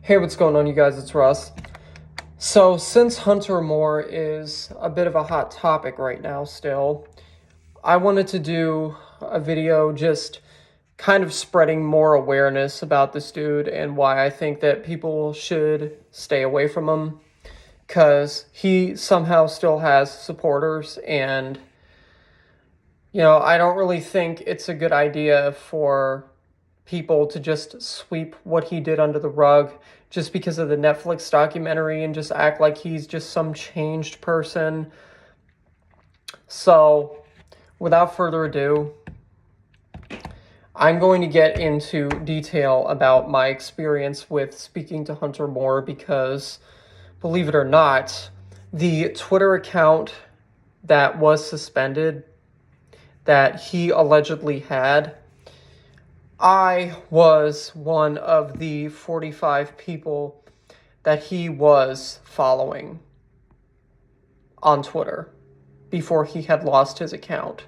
Hey, what's going on, you guys? It's Russ. So, since Hunter Moore is a bit of a hot topic right now still, I wanted to do a video just kind of spreading more awareness about this dude and why I think that people should stay away from him. Because he somehow still has supporters, and, I don't really think it's a good idea for people to just sweep what he did under the rug just because of the Netflix documentary and just act like he's just some changed person. So, without further ado, I'm going to get into detail about my experience with speaking to Hunter Moore because, believe it or not, the Twitter account that was suspended that he allegedly had, I was one of the 45 people that he was following on Twitter before he had lost his account.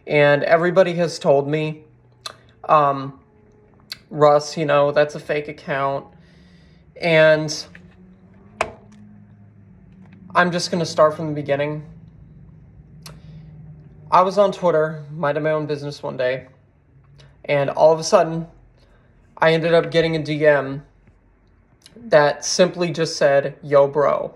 And everybody has told me, Russ, that's a fake account. And I'm just going to start from the beginning. I was on Twitter, minding my own business one day, and all of a sudden, I ended up getting a DM that simply just said, "Yo, bro."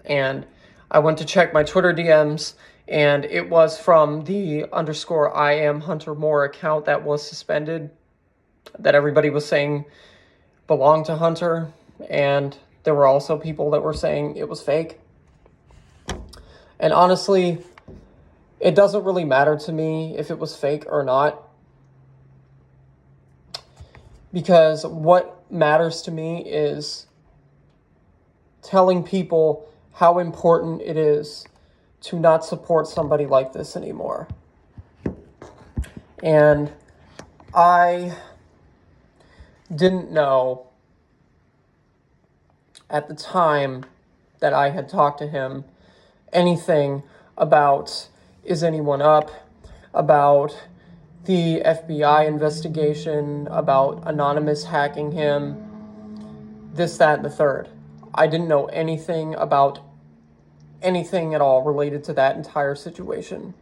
And I went to check my Twitter DMs, and it was from the _I am Hunter Moore account that was suspended, that everybody was saying belonged to Hunter, and there were also people that were saying it was fake. And honestly, it doesn't really matter to me if it was fake or not, because what matters to me is telling people how important it is to not support somebody like this anymore. And I didn't know at the time that I had talked to him anything about Is Anyone Up, about the FBI investigation, about Anonymous hacking him, this, that, and the third. I didn't know anything about anything at all related to that entire situation.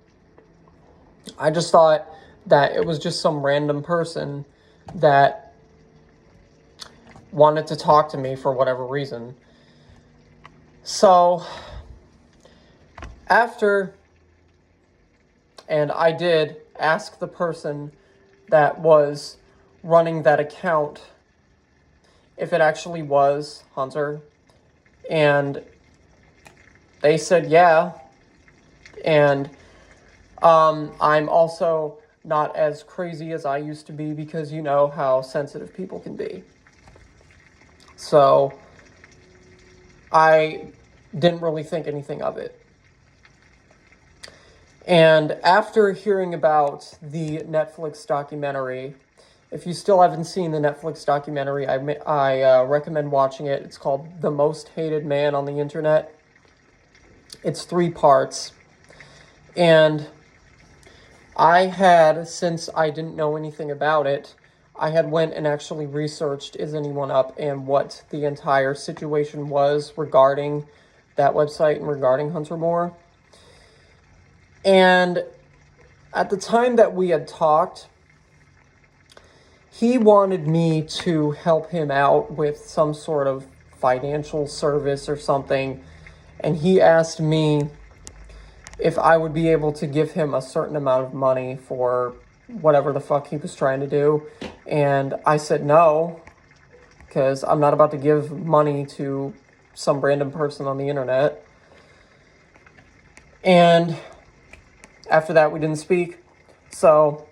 I just thought that it was just some random person that wanted to talk to me for whatever reason. So, and I did ask the person that was running that account if it actually was Hunter, and they said yeah. And I'm also not as crazy as I used to be, because you know how sensitive people can be. So I didn't really think anything of it. And after hearing about the Netflix documentary, if you still haven't seen the Netflix documentary, I recommend watching it. It's called The Most Hated Man on the Internet. It's 3 parts. And I had, since I didn't know anything about it, I had went and actually researched Is Anyone Up and what the entire situation was regarding that website and regarding Hunter Moore. And at the time that we had talked, he wanted me to help him out with some sort of financial service or something. And he asked me if I would be able to give him a certain amount of money for whatever the fuck he was trying to do. And I said no, because I'm not about to give money to some random person on the internet. And after that, we didn't speak. So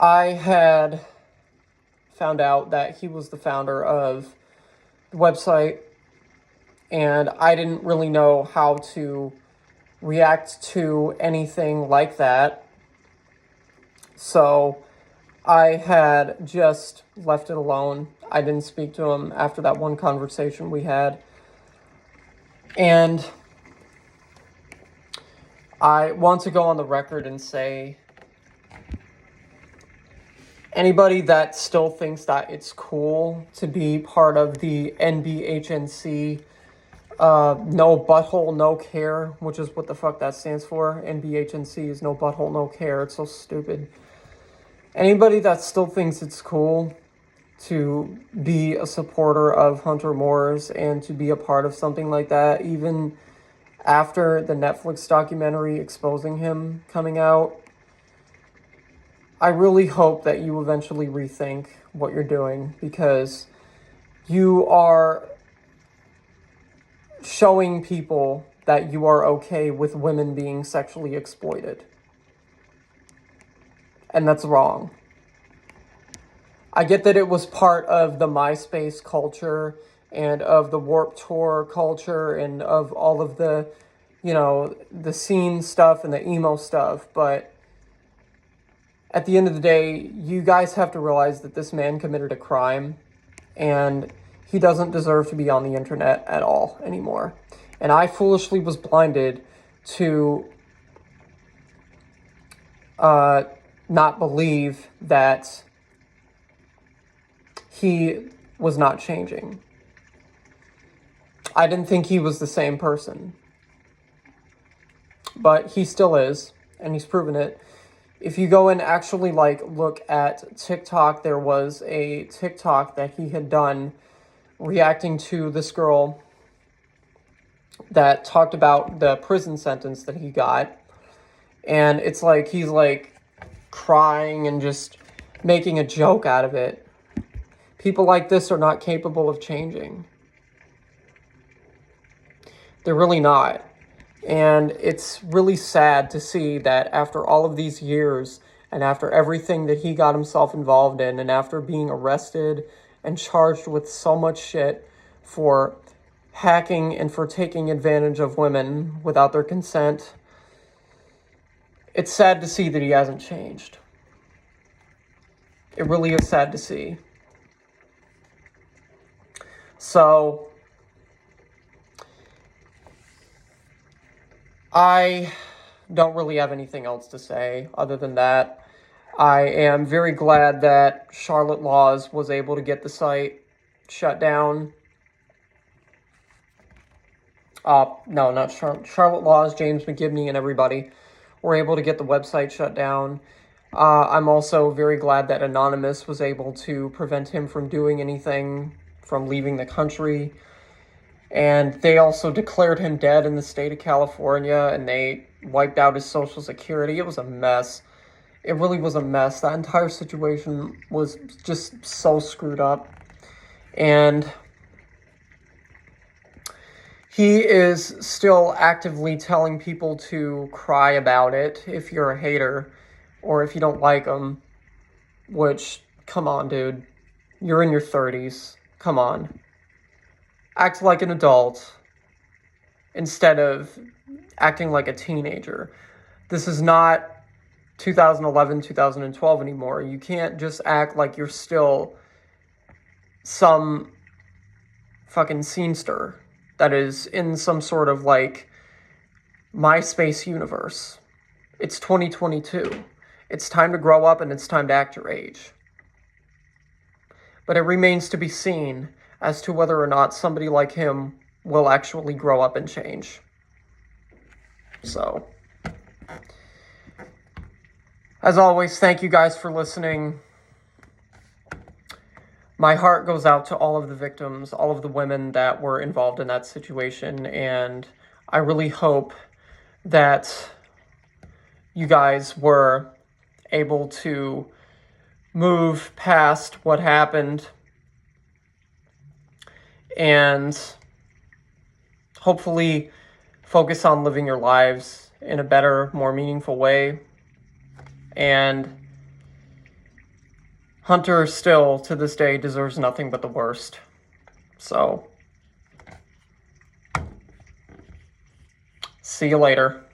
I had found out that he was the founder of the website, and I didn't really know how to react to anything like that. So I had just left it alone. I didn't speak to him after that one conversation we had. And I want to go on the record and say Anybody that still thinks that it's cool to be part of the NBHNC, no butthole, no care, which is what the fuck that stands for. NBHNC is no butthole, no care. It's so stupid. Anybody that still thinks it's cool to be a supporter of Hunter Moores and to be a part of something like that, even after the Netflix documentary exposing him coming out, I really hope that you eventually rethink what you're doing, because you are showing people that you are okay with women being sexually exploited. And that's wrong. I get that it was part of the MySpace culture and of the Warped Tour culture and of all of the, the scene stuff and the emo stuff, but at the end of the day, you guys have to realize that this man committed a crime, and he doesn't deserve to be on the internet at all anymore. And I foolishly was blinded to not believe that he was not changing. I didn't think he was the same person. But he still is, and he's proven it. If you go and actually look at TikTok, there was a TikTok that he had done reacting to this girl that talked about the prison sentence that he got. And it's like he's crying and just making a joke out of it. People like this are not capable of changing. They're really not. And it's really sad to see that after all of these years, and after everything that he got himself involved in, and after being arrested and charged with so much shit for hacking and for taking advantage of women without their consent, it's sad to see that he hasn't changed. It really is sad to see. So I don't really have anything else to say other than that. I am very glad that Charlotte Laws was able to get the site shut down. No, not Charlotte Laws, James McGibney, and everybody were able to get the website shut down. I'm also very glad that Anonymous was able to prevent him from doing anything, from leaving the country. And they also declared him dead in the state of California, and they wiped out his Social Security. It was a mess. It really was a mess. That entire situation was just so screwed up. And he is still actively telling people to cry about it if you're a hater or if you don't like him, which, come on, dude. You're in your 30s. Come on. Act like an adult instead of acting like a teenager. This is not 2011, 2012 anymore. You can't just act like you're still some fucking scenester that is in some sort of MySpace universe. It's 2022. It's time to grow up and it's time to act your age. But it remains to be seen as to whether or not somebody like him will actually grow up and change. So, as always, thank you guys for listening. My heart goes out to all of the victims, all of the women that were involved in that situation, and I really hope that you guys were able to move past what happened and hopefully focus on living your lives in a better, more meaningful way. And Hunter still, to this day, deserves nothing but the worst. So, see you later.